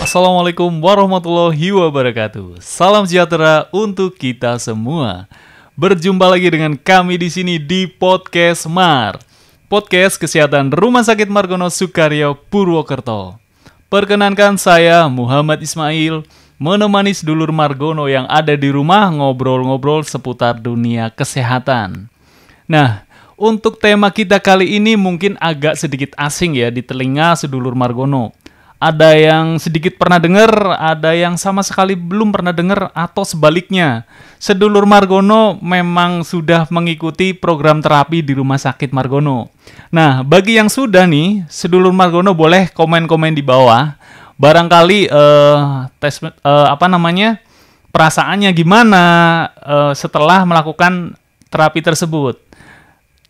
Assalamualaikum warahmatullahi wabarakatuh. Salam sejahtera untuk kita semua. Berjumpa lagi dengan kami di sini di Podcast Mar, podcast kesehatan Rumah Sakit Margono Soekaryo Purwokerto. Perkenankan saya Muhammad Ismail, menemani sedulur Margono yang ada di rumah ngobrol-ngobrol seputar dunia kesehatan. Nah, untuk tema kita kali ini mungkin agak sedikit asing ya di telinga sedulur Margono. Ada yang sedikit pernah dengar, ada yang sama sekali belum pernah dengar, atau sebaliknya. Sedulur Margono memang sudah mengikuti program terapi di Rumah Sakit Margono. Nah, bagi yang sudah nih, sedulur Margono boleh komen-komen di bawah. Barangkali perasaannya gimana setelah melakukan terapi tersebut.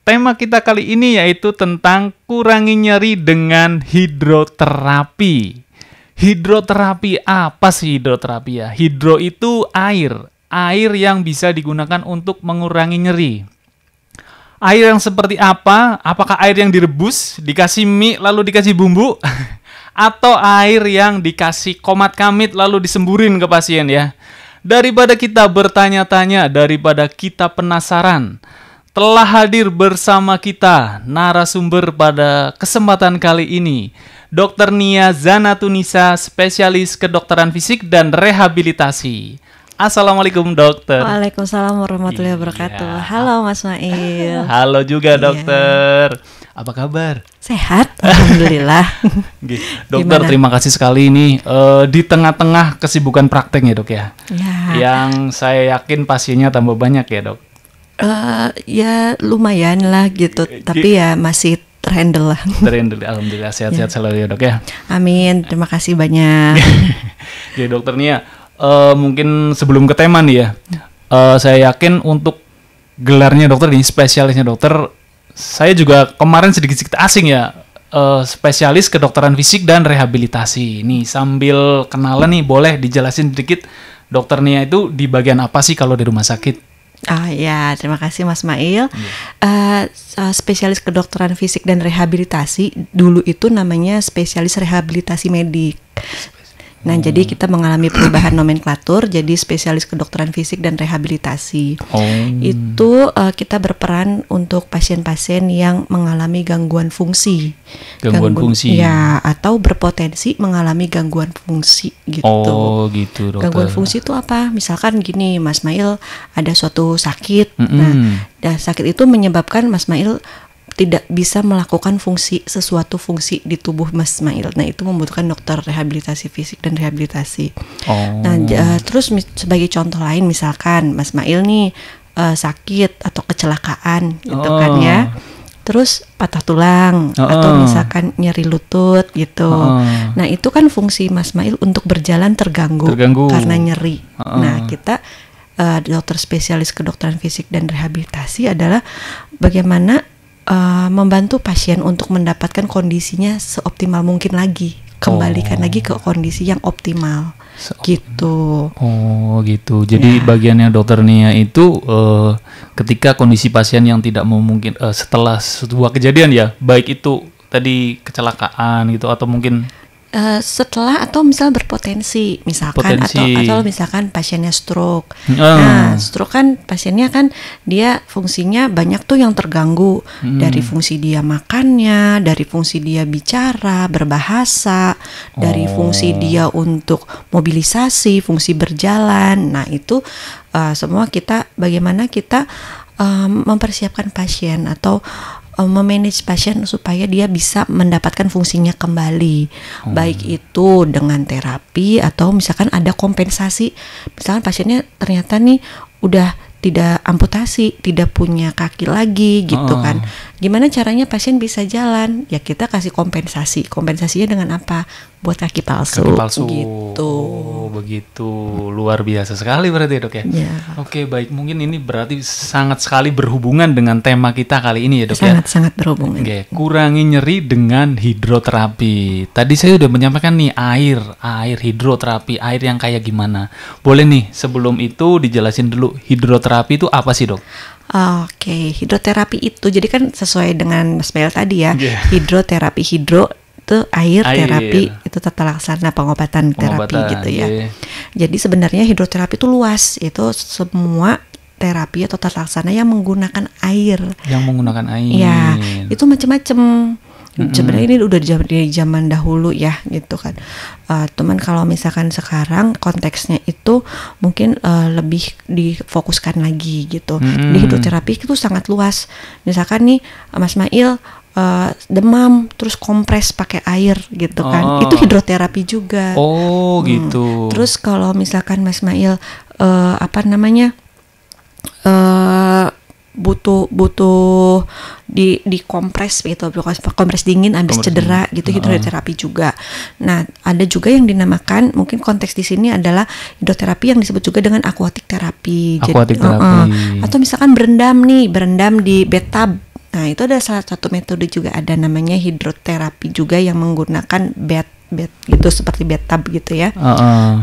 Tema kita kali ini yaitu tentang kurangi nyeri dengan hidroterapi. Hidroterapi, apa sih hidroterapi ya? Hidro itu air yang bisa digunakan untuk mengurangi nyeri. Air yang seperti apa? Apakah air yang direbus, dikasih mie lalu dikasih bumbu? Atau air yang dikasih komat kamit lalu disemburin ke pasien ya? Daripada kita bertanya-tanya, daripada kita penasaran, telah hadir bersama kita narasumber pada kesempatan kali ini, Dr. Nia Zanatunisa, spesialis kedokteran fisik dan rehabilitasi. Assalamualaikum dokter. Waalaikumsalam warahmatullahi wabarakatuh. Halo Mas Mail. Halo juga dokter. Apa kabar? Sehat, alhamdulillah. Dokter, terima kasih sekali ini di tengah-tengah kesibukan prakteknya dok ya. Yang saya yakin pasiennya tambah banyak ya dok. Ya lumayan lah gitu, tapi ya masih terhandle lah. Terhandle, alhamdulillah sehat-sehat selalu ya dok ya. Amin, terima kasih banyak. Jadi dokter Nia, mungkin sebelum ke tema nih ya, saya yakin untuk gelarnya dokter nih, spesialisnya dokter, saya juga kemarin sedikit-sedikit asing ya, spesialis kedokteran fisik dan rehabilitasi. Nih sambil kenalan nih, boleh dijelasin sedikit dokter Nia itu di bagian apa sih kalau di rumah sakit? Ya, terima kasih Mas Mail. Spesialis kedokteran fisik dan rehabilitasi, dulu itu namanya spesialis rehabilitasi medik. Nah, jadi kita mengalami perubahan nomenklatur jadi spesialis kedokteran fisik dan rehabilitasi. Itu kita berperan untuk pasien-pasien yang mengalami gangguan fungsi. Gangguan fungsi. Ya, atau berpotensi mengalami gangguan fungsi gitu. Oh, gitu dokter. Gangguan fungsi itu apa? Misalkan gini, Mas Mail ada suatu sakit. Nah, sakit itu menyebabkan Mas Mail tidak bisa melakukan sesuatu fungsi di tubuh Mas Mail. Nah, itu membutuhkan dokter rehabilitasi fisik dan rehabilitasi. Nah, terus sebagai contoh lain, misalkan Mas Mail nih sakit atau kecelakaan gitu kan ya. Terus patah tulang atau misalkan nyeri lutut gitu. Nah, itu kan fungsi Mas Mail untuk berjalan terganggu. Karena nyeri. Nah, kita dokter spesialis kedokteran fisik dan rehabilitasi adalah bagaimana membantu pasien untuk mendapatkan kondisinya seoptimal mungkin lagi, kembalikan lagi ke kondisi yang optimal, gitu. Oh gitu. Jadi bagiannya dokter Nia itu ketika kondisi pasien yang tidak memungkin setelah sebuah kejadian ya, baik itu tadi kecelakaan gitu atau mungkin setelah atau misal berpotensi misalkan atau misalkan pasiennya stroke. Nah, stroke kan pasiennya kan dia fungsinya banyak tuh yang terganggu, dari fungsi dia makannya, dari fungsi dia bicara, berbahasa, dari fungsi dia untuk mobilisasi, fungsi berjalan. Nah, itu semua bagaimana kita mempersiapkan pasien atau memanage pasien supaya dia bisa mendapatkan fungsinya kembali, baik itu dengan terapi atau misalkan ada kompensasi, misalkan pasiennya ternyata nih udah tidak amputasi, tidak punya kaki lagi gitu kan. Gimana caranya pasien bisa jalan? Ya kita kasih kompensasi. Kompensasinya dengan apa? Buat kaki palsu. Gitu. Begitu. Luar biasa sekali berarti dok ya. Oke, baik. Mungkin ini berarti sangat sekali berhubungan dengan tema kita kali ini ya dok ya. Sangat berhubungan. Kurangi nyeri dengan hidroterapi. Tadi saya udah menyampaikan nih air hidroterapi, air yang kayak gimana. Boleh nih sebelum itu dijelasin dulu hidroterapi itu apa sih dok? Oke, hidroterapi itu jadi kan sesuai dengan Mas Bel tadi ya. Hidroterapi, hidro itu air terapi, itu tata laksana pengobatan terapi gitu ya. Jadi sebenarnya hidroterapi itu luas, itu semua terapi atau tata laksana yang menggunakan air. Yang menggunakan air. Ya, itu macam-macam. Sebenarnya ini udah dari zaman dahulu ya gitu kan. Cuman kalau misalkan sekarang konteksnya itu mungkin lebih difokuskan lagi gitu. Di hidroterapi itu sangat luas. Misalkan nih Mas Mail demam terus kompres pakai air gitu kan. Itu hidroterapi juga. Oh, gitu. Terus kalau misalkan Mas Mail butuh di kompres gitu, kompres dingin habis cedera gitu, hidroterapi juga. Nah, ada juga yang dinamakan, mungkin konteks di sini adalah hidroterapi yang disebut juga dengan aquatic terapi. Atau misalkan berendam di bathtub. Nah, itu ada salah satu metode juga, ada namanya hidroterapi juga yang menggunakan bed gitu, seperti bathtub gitu ya.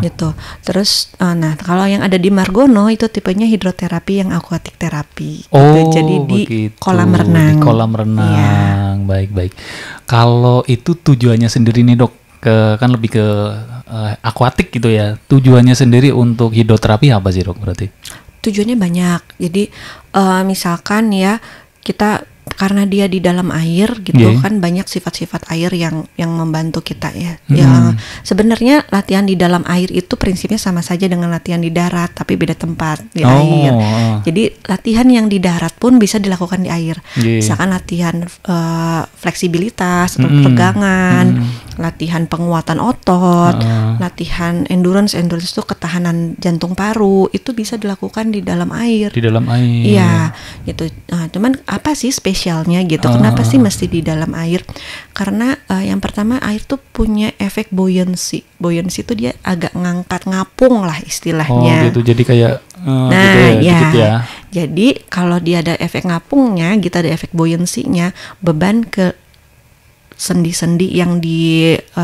Gitu. Terus nah kalau yang ada di Margono itu tipenya hidroterapi yang aquatic terapi gitu. Jadi di kolam renang. Di kolam renang. Ya. Baik. Kalau itu tujuannya sendiri nih, Dok, kan lebih ke aquatic gitu ya. Tujuannya sendiri untuk hidroterapi apa sih, Dok, berarti? Tujuannya banyak. Jadi misalkan ya, kita karena dia di dalam air gitu kan, banyak sifat-sifat air yang membantu kita ya. Yang sebenarnya latihan di dalam air itu prinsipnya sama saja dengan latihan di darat, tapi beda tempat di air. Jadi latihan yang di darat pun bisa dilakukan di air. Misalkan latihan fleksibilitas atau pegangan, latihan penguatan otot, latihan endurance itu ketahanan jantung paru, itu bisa dilakukan di dalam air. Di dalam air. Iya, gitu. Nah, cuman apa sih spesialnya gitu? Kenapa sih mesti di dalam air? Karena yang pertama, air tuh punya efek buoyancy. Buoyancy itu dia agak ngapung lah istilahnya. Oh gitu, jadi kayak gitu ya. Jadi kalau dia ada efek ngapungnya, gitu, ada efek buoyancy-nya, beban ke sendi-sendi yang ditungkai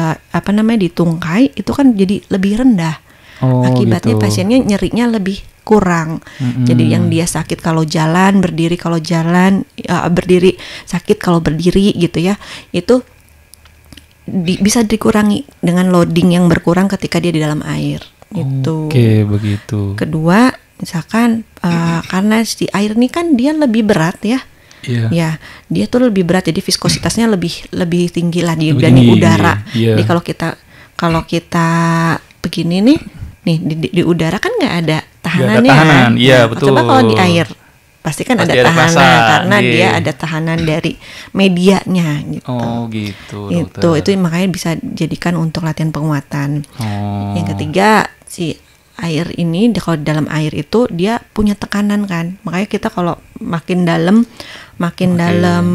itu kan jadi lebih rendah. Akibatnya gitu. Pasiennya nyerinya lebih kurang. Jadi yang dia sakit kalau jalan, berdiri kalau jalan, berdiri sakit kalau berdiri gitu ya, itu bisa dikurangi dengan loading yang berkurang ketika dia di dalam air gitu. Oke, begitu. Kedua, misalkan karena si air ini kan dia lebih berat ya. Ya, dia tuh lebih berat, jadi viskositasnya lebih tinggi lah dibanding udara. Jadi kalau kita begini nih di udara kan nggak ada tahanannya. Tahanan. Iya, betul. Coba kalau di air pasti ada tahanan, karena dia ada tahanan dari medianya gitu. Oh gitu. Itu makanya bisa dijadikan untuk latihan penguatan. Yang ketiga, si air ini kalau di dalam air itu dia punya tekanan kan, makanya kita kalau makin dalam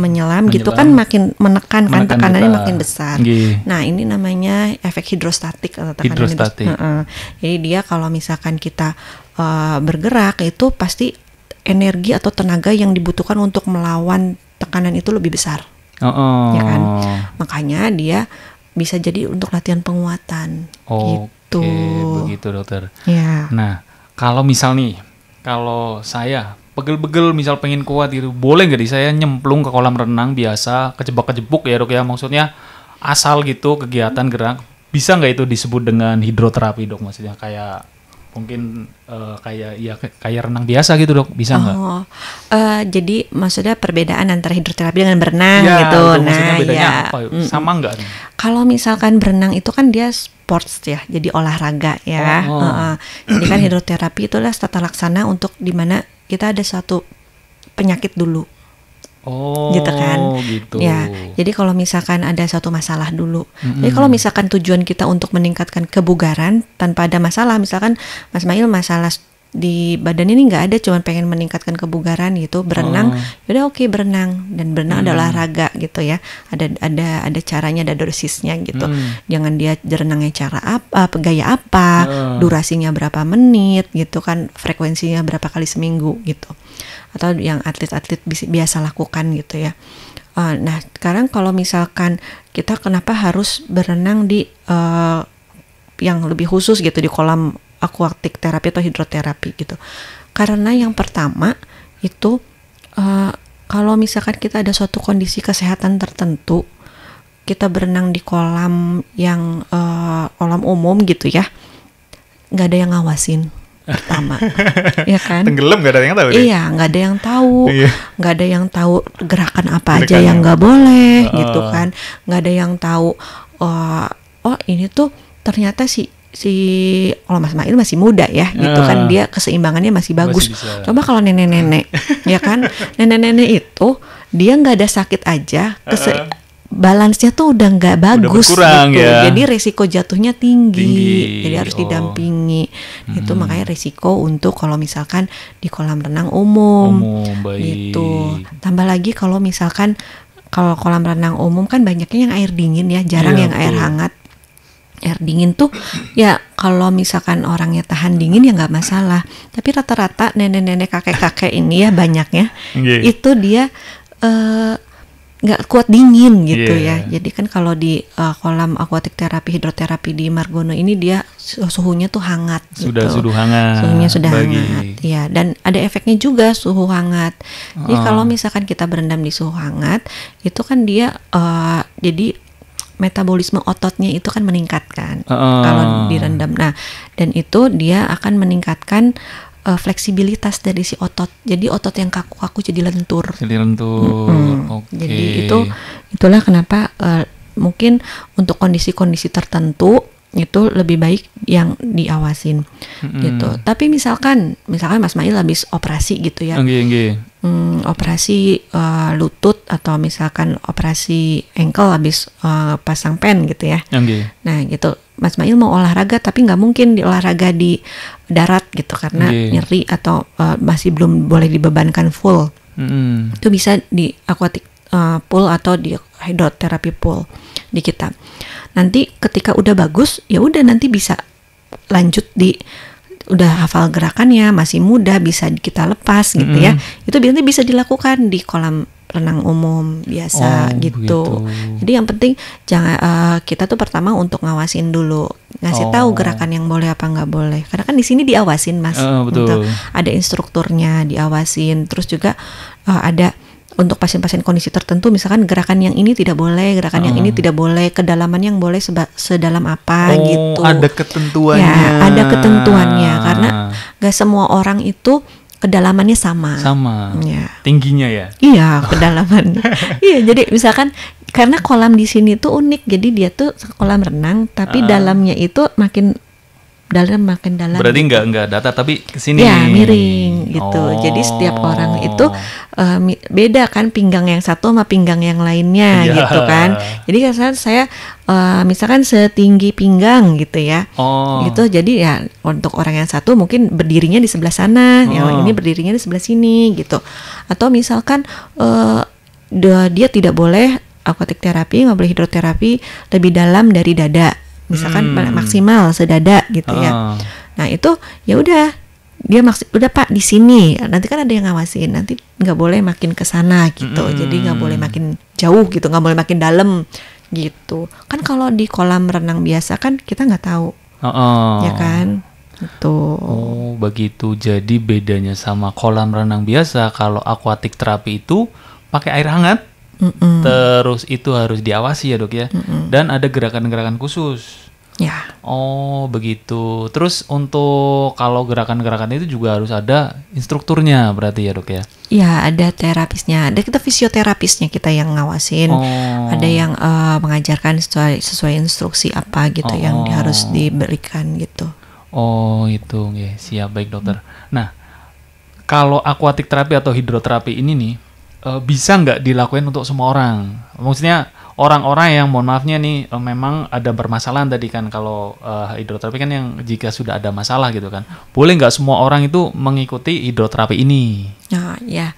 menyelam gitu kan makin menekan kan, tekanannya makin besar. Nah, ini namanya efek hidrostatik atau tekanan hidrostatik. Jadi dia kalau misalkan kita bergerak itu pasti energi atau tenaga yang dibutuhkan untuk melawan tekanan itu lebih besar. Ya kan? Makanya dia bisa jadi untuk latihan penguatan. Gitu. Begitu, Dokter. Ya. Nah, kalau saya pegel-pegel misal pengen kuat gitu, boleh nggak saya nyemplung ke kolam renang biasa, kejebak-kejebuk ya, Dok ya, maksudnya asal gitu kegiatan gerak, bisa nggak itu disebut dengan hidroterapi, Dok? Maksudnya kayak mungkin kayak renang biasa gitu, Dok, bisa nggak? Jadi maksudnya perbedaan antara hidroterapi dengan berenang gitu. Maksudnya bedanya apa? Sama nggak? Kalau misalkan berenang itu kan dia sports ya, jadi olahraga ya. Jadi kan hidroterapi itulah tata laksana untuk dimana kita ada suatu penyakit dulu. Gitu kan. Gitu. Ya, jadi kalau misalkan ada suatu masalah dulu. Jadi kalau misalkan tujuan kita untuk meningkatkan kebugaran tanpa ada masalah, misalkan Mas Mail masalah di badan ini nggak ada, cuman pengen meningkatkan kebugaran gitu, berenang, yaudah oke, berenang, dan berenang ada olahraga gitu ya, ada caranya, ada dosisnya gitu. Jangan dia berenangnya cara apa, gaya apa, durasinya berapa menit gitu kan, frekuensinya berapa kali seminggu gitu, atau yang atlet-atlet biasa lakukan gitu ya. Nah, sekarang kalau misalkan kita kenapa harus berenang di yang lebih khusus gitu, di kolam aquatic terapi atau hidroterapi gitu? Karena yang pertama itu kalau misalkan kita ada suatu kondisi kesehatan tertentu, kita berenang di kolam yang kolam umum gitu ya, nggak ada yang ngawasin pertama, ya kan? Tenggelam nggak ada yang tahu. Iya, nggak ada yang tahu, nggak ada yang tahu gerakan apa Gerakan aja yang nggak boleh, gitu kan? Nggak ada yang tahu. Oh ini tuh ternyata si kalau Mas Mail masih muda ya, gitu kan, dia keseimbangannya masih bagus. Coba kalau nenek-nenek, ya kan, nenek-nenek itu dia nggak ada sakit aja, balance-nya tuh udah nggak bagus berkurang, gitu, ya. jadi resiko jatuhnya tinggi. Jadi harus didampingi. Itu makanya resiko untuk kalau misalkan di kolam renang umum gitu. Tambah lagi kalau misalkan kalau kolam renang umum kan banyaknya yang air dingin ya, jarang yang air hangat. Air dingin tuh ya kalau misalkan orangnya tahan dingin ya nggak masalah. Tapi rata-rata nenek-nenek kakek-kakek ini ya banyaknya itu dia nggak kuat dingin gitu ya. Jadi kan kalau di kolam akuatik terapi, hidroterapi di Margono ini dia suhunya tuh hangat. Suhunya sudah hangat. Ya, dan ada efeknya juga suhu hangat. Jadi kalau misalkan kita berendam di suhu hangat, itu kan dia jadi metabolisme ototnya itu kan meningkatkan kalau direndam. Nah, dan itu dia akan meningkatkan fleksibilitas dari si otot. Jadi otot yang kaku-kaku jadi lentur. Jadi itulah kenapa mungkin untuk kondisi-kondisi tertentu itu lebih baik yang diawasin gitu. Tapi misalkan Mas Mail habis operasi gitu ya. Operasi lutut atau misalkan operasi ankle habis pasang pen gitu ya. Nah gitu, Mas Mail mau olahraga tapi nggak mungkin olahraga di darat gitu karena nyeri atau masih belum boleh dibebankan full. Itu bisa di aquatic pool atau di hydrotherapy pool di kita. Nanti ketika udah bagus ya udah nanti bisa lanjut udah hafal gerakannya, masih muda, bisa kita lepas gitu ya. Itu biasanya bisa dilakukan di kolam renang umum biasa gitu. Jadi yang penting jangan kita tuh pertama untuk ngawasin dulu, ngasih tahu gerakan yang boleh apa nggak boleh. Karena kan di sini diawasin Mas, ada instrukturnya diawasin. Terus juga ada untuk pasien-pasien kondisi tertentu, misalkan gerakan yang ini tidak boleh, gerakan yang ini tidak boleh, kedalaman yang boleh sedalam apa gitu. Ada ketentuannya. Ya, ada ketentuannya karena gak semua orang itu kedalamannya sama. Ya. Tingginya ya. Iya, kedalaman. Iya, jadi misalkan karena kolam di sini tuh unik, jadi dia tuh kolam renang, tapi dalamnya itu makin dalam. Berarti gitu. nggak datar tapi kesini. Ya, miring gitu. Jadi setiap orang itu beda kan, pinggang yang satu sama pinggang yang lainnya gitu kan. Jadi kan saya misalkan setinggi pinggang gitu ya. Gitu. Jadi ya untuk orang yang satu mungkin berdirinya di sebelah sana, yang ini berdirinya di sebelah sini gitu. Atau misalkan dia tidak boleh aquatic terapi, nggak boleh hidroterapi lebih dalam dari dada. Misalkan maksimal sedada gitu ya. Nah itu ya udah dia udah Pak di sini. Nanti kan ada yang ngawasin. Nanti nggak boleh makin ke sana gitu. Jadi nggak boleh makin jauh gitu, nggak boleh makin dalam gitu. Kan kalau di kolam renang biasa kan kita nggak tahu, ya kan? Itu. Oh begitu. Jadi bedanya sama kolam renang biasa, kalau aquatic terapi itu pakai air hangat. Terus itu harus diawasi ya dok ya. Dan ada gerakan-gerakan khusus. Ya. Oh begitu. Terus untuk kalau gerakan-gerakan itu juga harus ada instrukturnya berarti ya dok ya. Ya ada terapisnya. Ada kita fisioterapisnya kita yang ngawasin. Ada yang mengajarkan sesuai instruksi apa gitu yang harus diberikan gitu. Oh itu ya, siap, baik dokter. Nah kalau aquatic terapi atau hidroterapi ini nih bisa nggak dilakuin untuk semua orang? Maksudnya orang-orang yang mohon maafnya nih memang ada permasalahan tadi kan, kalau hidroterapi kan yang jika sudah ada masalah gitu kan, boleh nggak semua orang itu mengikuti hidroterapi ini? Ya,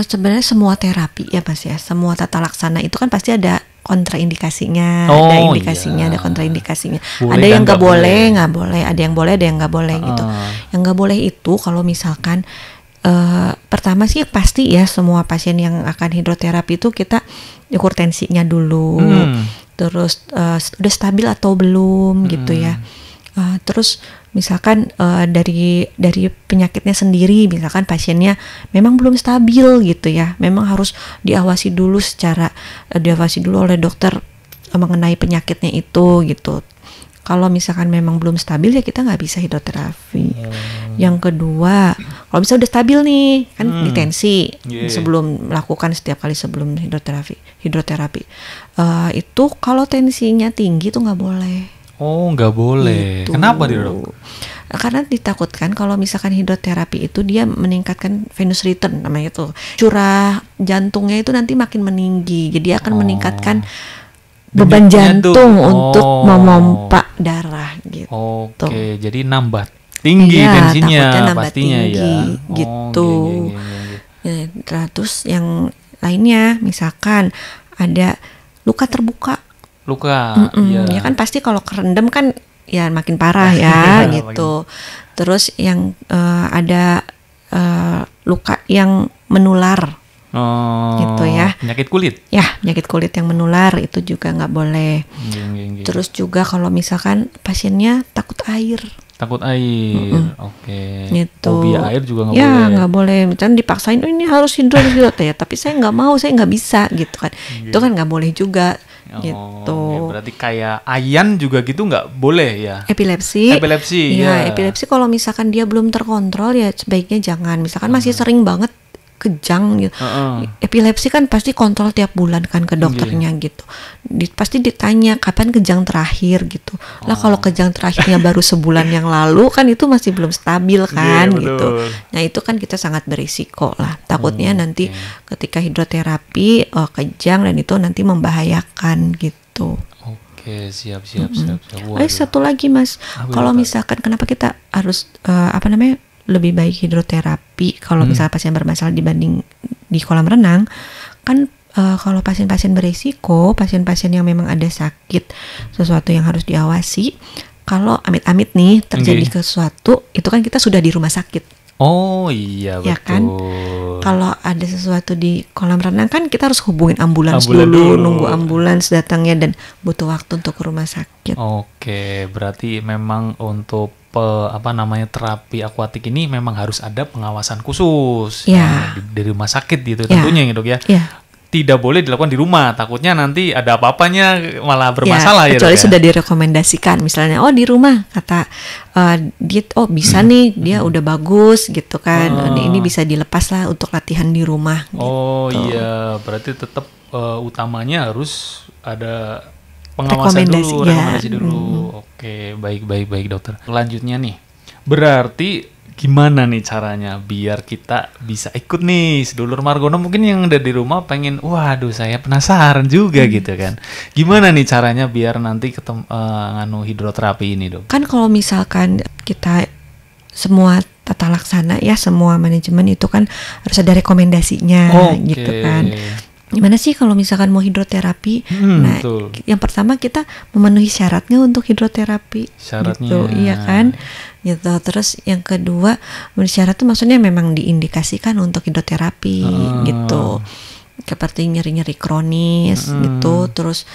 sebenarnya semua terapi ya Mas ya, semua tata laksana itu kan pasti ada kontraindikasinya, ada indikasinya, ada kontraindikasinya. Boleh ada yang nggak boleh, ada yang boleh, ada yang nggak boleh gitu. Yang nggak boleh itu kalau misalkan pertama sih pasti ya semua pasien yang akan hidroterapi itu kita ukur tensinya dulu, terus udah stabil atau belum gitu ya. Terus misalkan dari penyakitnya sendiri, misalkan pasiennya memang belum stabil gitu ya, memang harus diawasi dulu oleh dokter mengenai penyakitnya itu gitu. Kalau misalkan memang belum stabil ya kita nggak bisa hidroterapi. Yang kedua, kalau misalnya udah stabil nih kan di tensi sebelum melakukan setiap kali sebelum hidroterapi itu kalau tensinya tinggi tuh nggak boleh. Oh, nggak boleh. Gitu. Kenapa dia, Dok? Karena ditakutkan kalau misalkan hidroterapi itu dia meningkatkan venous return namanya itu. Curah jantungnya itu nanti makin meninggi. Jadi akan meningkatkan beban jantung untuk memompa darah gitu. Oke, jadi nambah tinggi tensinya nambah pastinya tinggi, ya. Gitu. Terus yang lainnya misalkan ada luka terbuka. Ya kan pasti kalau kerendam kan ya makin parah ya gitu. Terus yang ada luka yang menular. Gitu ya. Penyakit kulit. Ya, penyakit kulit yang menular itu juga nggak boleh. Terus juga kalau misalkan pasiennya takut air. Oke. Gitu. Fobia air juga nggak boleh. Ya, nggak boleh. Misalnya dipaksain, ini harus hidroterapi ya, tapi saya nggak mau, saya nggak bisa gitu kan. Itu kan nggak boleh juga. Gitu. Ya, berarti kayak ayan juga gitu nggak boleh ya? Epilepsi. Ya. Epilepsi kalau misalkan dia belum terkontrol ya sebaiknya jangan. Misalkan masih sering banget kejang gitu. Epilepsi kan pasti kontrol tiap bulan kan ke dokternya gitu. Pasti ditanya kapan kejang terakhir gitu. Lah kalau kejang terakhirnya baru sebulan yang lalu kan itu masih belum stabil kan gitu. Nah itu kan kita sangat berisiko lah. Takutnya nanti ketika hidroterapi kejang dan itu nanti membahayakan gitu. Oke, siap. Satu lagi Mas, kalau misalkan kenapa kita harus lebih baik hidroterapi kalau misalnya pasien bermasalah dibanding di kolam renang kan. Kalau pasien-pasien berisiko, pasien-pasien yang memang ada sakit, sesuatu yang harus diawasi, kalau amit-amit nih terjadi sesuatu, itu kan kita sudah di rumah sakit. Oh iya betul. Ya kan? Kalau ada sesuatu di kolam renang kan kita harus hubungin ambulans dulu, nunggu ambulans datangnya dan butuh waktu untuk ke rumah sakit. Oke, berarti memang untuk terapi akuatik ini memang harus ada pengawasan khusus di rumah sakit gitu tentunya ya Dok ya. Tidak boleh dilakukan di rumah, takutnya nanti ada apa-apanya malah bermasalah ya Dok. Kecuali sudah direkomendasikan, misalnya di rumah kata dia bisa nih, dia udah bagus gitu kan, ini bisa dilepas lah untuk latihan di rumah. Gitu. Iya, berarti tetap utamanya harus ada rekomendasi dulu. Oke, baik dokter. Selanjutnya nih, berarti gimana nih caranya biar kita bisa ikut nih sedulur Margono mungkin yang ada di rumah pengen, waduh saya penasaran juga gitu kan. Gimana nih caranya biar nanti ketemu hidroterapi ini Dok? Kan kalau misalkan kita semua tata laksana ya, semua manajemen itu kan harus ada rekomendasinya gitu kan. Gimana sih kalau misalkan mau hidroterapi? Nah, betul. Yang pertama kita memenuhi syaratnya untuk hidroterapi. Syaratnya. Gitu, iya kan? Gitu. Terus yang kedua, syarat itu maksudnya memang diindikasikan untuk hidroterapi gitu. Seperti nyeri-nyeri kronis gitu. Terus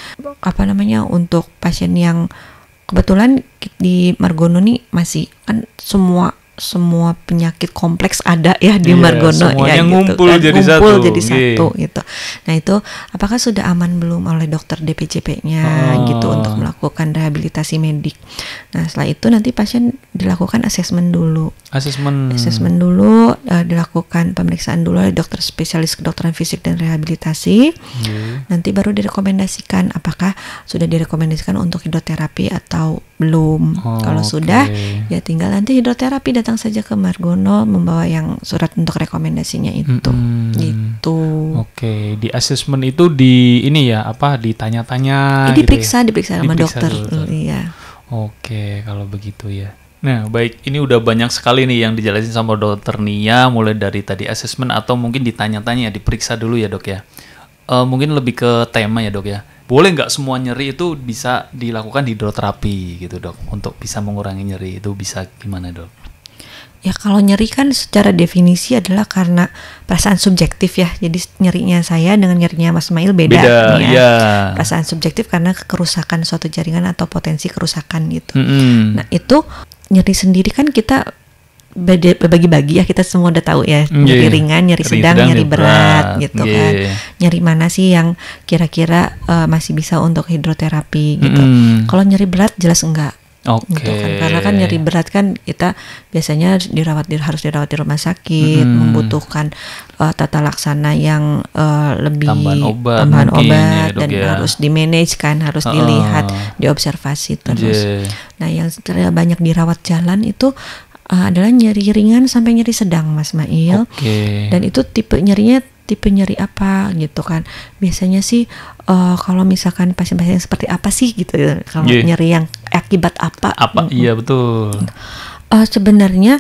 untuk pasien yang kebetulan di Margono nih masih kan semua penyakit kompleks ada ya di Margono ya gitu ngumpul kan, jadi satu gitu. Nah itu apakah sudah aman belum oleh dokter DPJP-nya gitu untuk melakukan rehabilitasi medik. Nah setelah itu nanti pasien dilakukan asesmen dulu, dilakukan pemeriksaan dulu oleh dokter spesialis kedokteran fisik dan rehabilitasi. Nanti baru direkomendasikan apakah sudah direkomendasikan untuk hidroterapi atau belum. Kalau sudah ya tinggal nanti hidroterapi datang saja ke Margono membawa yang surat untuk rekomendasinya itu. Gitu. Oke, di asesmen itu ditanya-tanya diperiksa sama dokter. Iya. Oke, kalau begitu ya. Nah, baik, ini udah banyak sekali nih yang dijelasin sama dokter Nia, mulai dari tadi asesmen atau mungkin ditanya-tanya, diperiksa dulu ya Dok ya. Mungkin lebih ke tema ya Dok ya. Boleh nggak semua nyeri itu bisa dilakukan hidroterapi gitu Dok, untuk bisa mengurangi nyeri itu bisa gimana Dok? Ya kalau nyeri kan secara definisi adalah karena perasaan subjektif ya. Jadi nyerinya saya dengan nyerinya Mas Mail beda ya. Perasaan subjektif karena kerusakan suatu jaringan atau potensi kerusakan gitu. Nah itu nyeri sendiri kan kita bagi-bagi ya, kita semua udah tahu ya, nyeri ringan, nyeri sedang, nyeri berat gitu kan. Nyeri mana sih yang kira-kira masih bisa untuk hidroterapi gitu. Kalau nyeri berat jelas enggak. Gitu kan. Karena kan nyeri berat kan kita biasanya harus dirawat di rumah sakit, membutuhkan tata laksana yang lebih tambahan obat dan harus di-manage kan, harus dilihat, diobservasi terus. Nah, yang banyak dirawat jalan itu adalah nyeri ringan sampai nyeri sedang, Mas Mail. Dan itu tipe nyeri apa gitu kan. Biasanya sih kalau misalkan pasien-pasien seperti apa sih gitu ya. Kalau nyeri yang akibat apa? Iya betul. Sebenarnya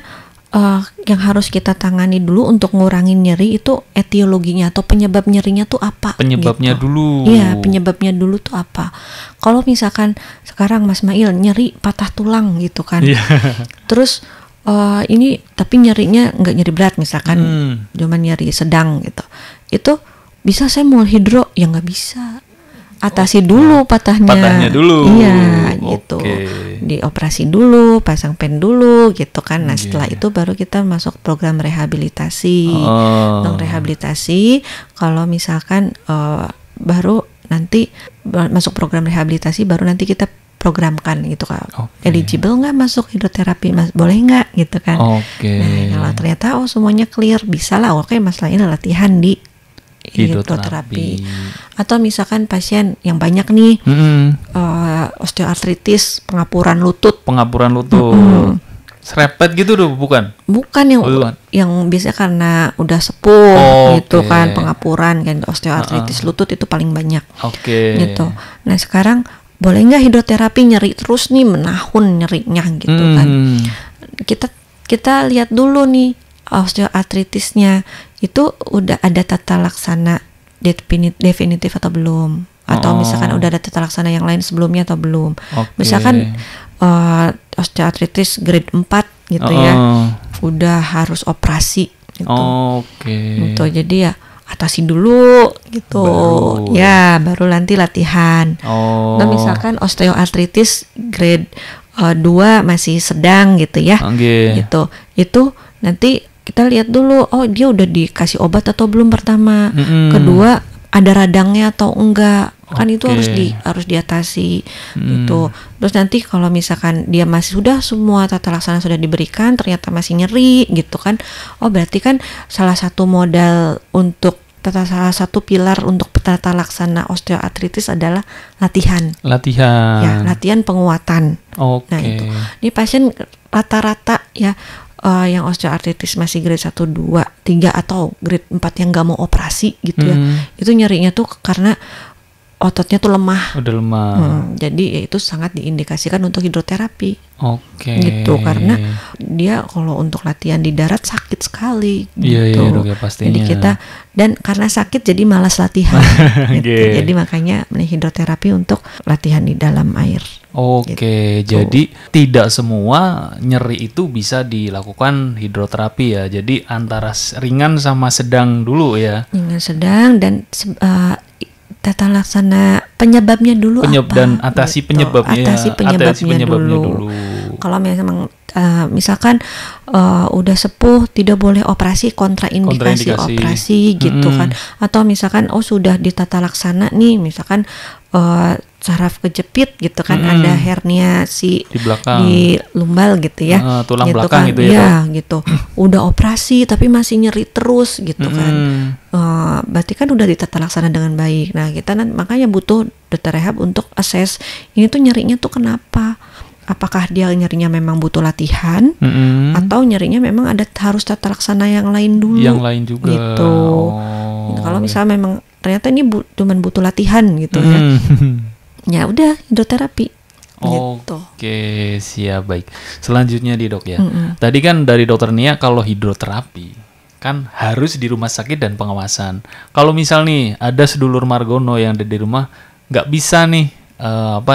yang harus kita tangani dulu untuk ngurangin nyeri itu etiologinya atau penyebab nyerinya tuh apa? Penyebabnya gitu. dulu. Iya, penyebabnya dulu tuh apa? Kalau misalkan sekarang Mas Mail nyeri patah tulang gitu kan. Terus ini tapi nyerinya nggak nyeri berat misalkan, cuma nyeri sedang gitu. Itu bisa saya mau hidro, ya nggak bisa. Atasi dulu patahnya dulu. Iya gitu. Dioperasi dulu, pasang pen dulu gitu kan. Nah setelah itu baru kita masuk program rehabilitasi. Rehabilitasi kalau misalkan baru nanti masuk program rehabilitasi baru nanti kita programkan gitu kan. Eligible nggak masuk hidroterapi, boleh nggak gitu kan. Nah kalau ternyata semuanya clear, bisa lah, masalahnya latihan di hidroterapi. Atau misalkan pasien yang banyak nih osteoartritis, pengapuran lutut. Serepet gitu tuh, bukan yang biasanya karena udah sepuh gitu kan, pengapuran kan, osteoartritis lutut itu paling banyak gitu. Nah sekarang boleh nggak hidroterapi, nyeri terus nih, menahun nyerinya gitu kan. Kita lihat dulu nih osteoartritisnya itu udah ada tata laksana definitif atau belum, atau misalkan udah ada tata laksana yang lain sebelumnya atau belum. Misalkan osteoartritis grade 4 gitu ya, udah harus operasi gitu. Gitu. Jadi ya atasi dulu gitu, baru nanti latihan. Nah misalkan osteoartritis grade 2 masih sedang gitu ya, gitu. Itu nanti kita lihat dulu, dia udah dikasih obat atau belum pertama. Kedua, ada radangnya atau enggak. Kan itu harus diatasi gitu. Terus nanti kalau misalkan dia masih sudah semua tata laksana sudah diberikan, ternyata masih nyeri gitu kan. Berarti kan salah satu pilar untuk tata laksana osteoartritis adalah latihan. Ya, latihan penguatan. Nah itu. Ini pasien rata-rata ya yang osteoartritis masih grade 1, 2, 3 atau grade 4 yang nggak mau operasi gitu ya. Itu nyerinya tuh karena ototnya tuh lemah. Udah lemah. Jadi itu sangat diindikasikan untuk hidroterapi. Gitu, karena dia kalau untuk latihan di darat sakit sekali gitu. Iya, pastinya. Jadi dan karena sakit jadi malas latihan. Gitu. Jadi makanya hidroterapi untuk latihan di dalam air. Gitu. Jadi tidak semua nyeri itu bisa dilakukan hidroterapi ya. Jadi antara ringan sama sedang dulu ya. Ringan, sedang, dan tata laksana penyebabnya dulu dan atasi penyebabnya. Atasi penyebabnya dulu. Kalau memang misalkan udah sepuh tidak boleh operasi, kontraindikasi operasi gitu kan. Atau misalkan sudah ditata laksana nih, misalkan saraf kejepit gitu kan, ada hernia di belakang, di lumbal gitu ya, tulang gitu belakang kan. gitu ya, gitu. Udah operasi tapi masih nyeri terus gitu kan. Berarti kan udah ditata laksana dengan baik. Nah kita makanya butuh dokter rehab untuk assess ini tuh nyerinya tuh kenapa. Apakah dia nyerinya memang butuh latihan, atau nyerinya memang harus tata laksana yang lain dulu. Yang lain juga. Gitu. Kalau misalnya memang ternyata ini cuma butuh latihan gitu ya udah hidroterapi. Gitu. Siap, baik. Selanjutnya Dok ya. Tadi kan dari Dokter Nia kalau hidroterapi kan harus di rumah sakit dan pengawasan. Kalau misal nih ada sedulur Margono yang ada di rumah nggak bisa nih,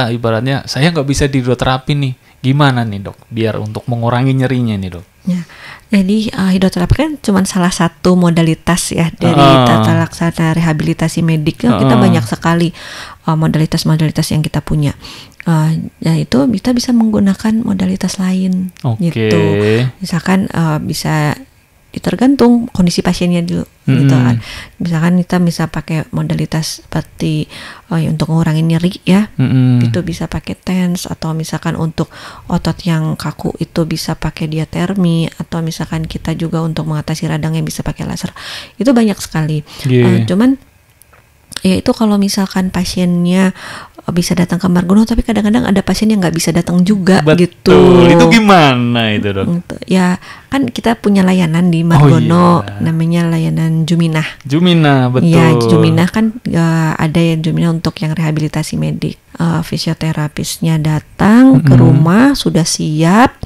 ibaratnya saya nggak bisa di hidroterapi nih, gimana nih Dok biar untuk mengurangi nyerinya nih Dok? Ya, jadi hidroterapi kan cuma salah satu modalitas ya dari tata laksana rehabilitasi medik. Kita banyak sekali modalitas-modalitas yang kita punya. Ya itu kita bisa menggunakan modalitas lain gitu. Misalkan bisa tergantung kondisi pasiennya dulu gitu kan. Misalkan kita bisa pakai modalitas seperti untuk mengurangi nyeri ya, itu bisa pakai TENS, atau misalkan untuk otot yang kaku itu bisa pakai diatermi, atau misalkan kita juga untuk mengatasi radang yang bisa pakai laser. Itu banyak sekali. Cuman ya itu kalau misalkan pasiennya bisa datang ke Margono, tapi kadang-kadang ada pasien yang nggak bisa datang juga. Betul. Gitu. Itu gimana itu, Dok? Ya kan kita punya layanan di Margono, namanya layanan Juminah. Juminah, betul. Ya, Juminah kan ada yang Juminah untuk yang rehabilitasi medik. Fisioterapisnya datang ke rumah, sudah siap.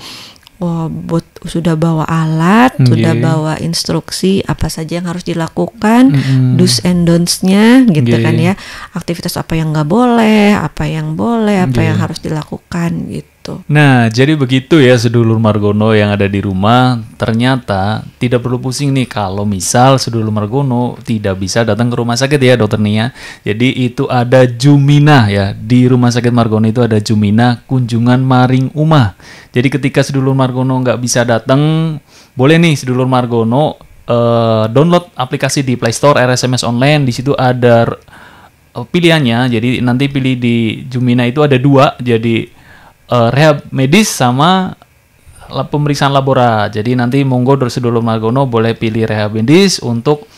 Sudah bawa alat, sudah bawa instruksi apa saja yang harus dilakukan, do's and don'ts-nya gitu kan ya, aktivitas apa yang nggak boleh, apa yang boleh, apa yang harus dilakukan gitu. Nah, jadi begitu ya sedulur Margono yang ada di rumah. Ternyata tidak perlu pusing nih kalau misal sedulur Margono tidak bisa datang ke rumah sakit ya, Dokter Nia. Jadi itu ada Juminah ya, di rumah sakit Margono itu ada Juminah kunjungan maring umah. Jadi ketika sedulur Margono nggak bisa datang, boleh nih sedulur Margono download aplikasi di Play Store RSMS Online. Di situ ada pilihannya. Jadi nanti pilih di Juminah itu ada 2, jadi rehab medis sama pemeriksaan labora. Jadi nanti monggo sedulur Margono boleh pilih rehab medis untuk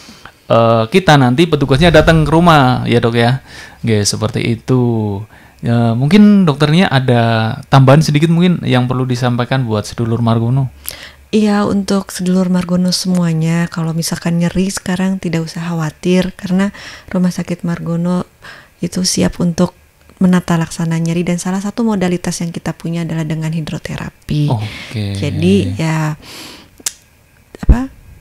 kita nanti petugasnya datang ke rumah ya, Dok ya. Seperti itu. Ya, mungkin dokternya ada tambahan sedikit mungkin yang perlu disampaikan buat sedulur Margono. Iya, untuk sedulur Margono semuanya, kalau misalkan nyeri sekarang tidak usah khawatir, karena Rumah Sakit Margono itu siap untuk menata laksana nyeri, dan salah satu modalitas yang kita punya adalah dengan hidroterapi. Jadi ya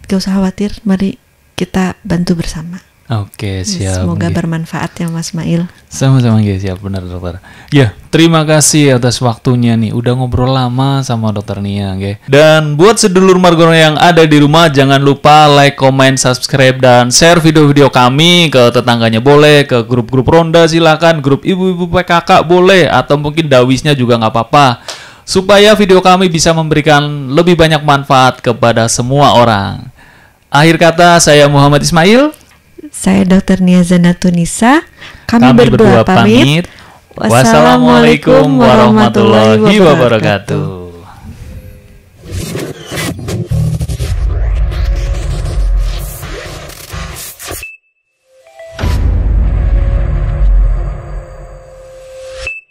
gak usah khawatir, mari kita bantu bersama. Siap. Semoga bermanfaat ya Mas Mail. Sama-sama siap, benar dokter. Ya, terima kasih atas waktunya nih. Udah ngobrol lama sama Dokter Nia, Dan buat sedulur Margono yang ada di rumah, jangan lupa like, comment, subscribe, dan share video-video kami ke tetangganya boleh, ke grup-grup ronda silakan, grup ibu-ibu PKK boleh, atau mungkin dawisnya juga nggak apa-apa. Supaya video kami bisa memberikan lebih banyak manfaat kepada semua orang. Akhir kata, saya Muhammad Ismail. Saya Dr. Nia Zanatunisa. Kami berdua pamit. Wassalamualaikum warahmatullahi wabarakatuh.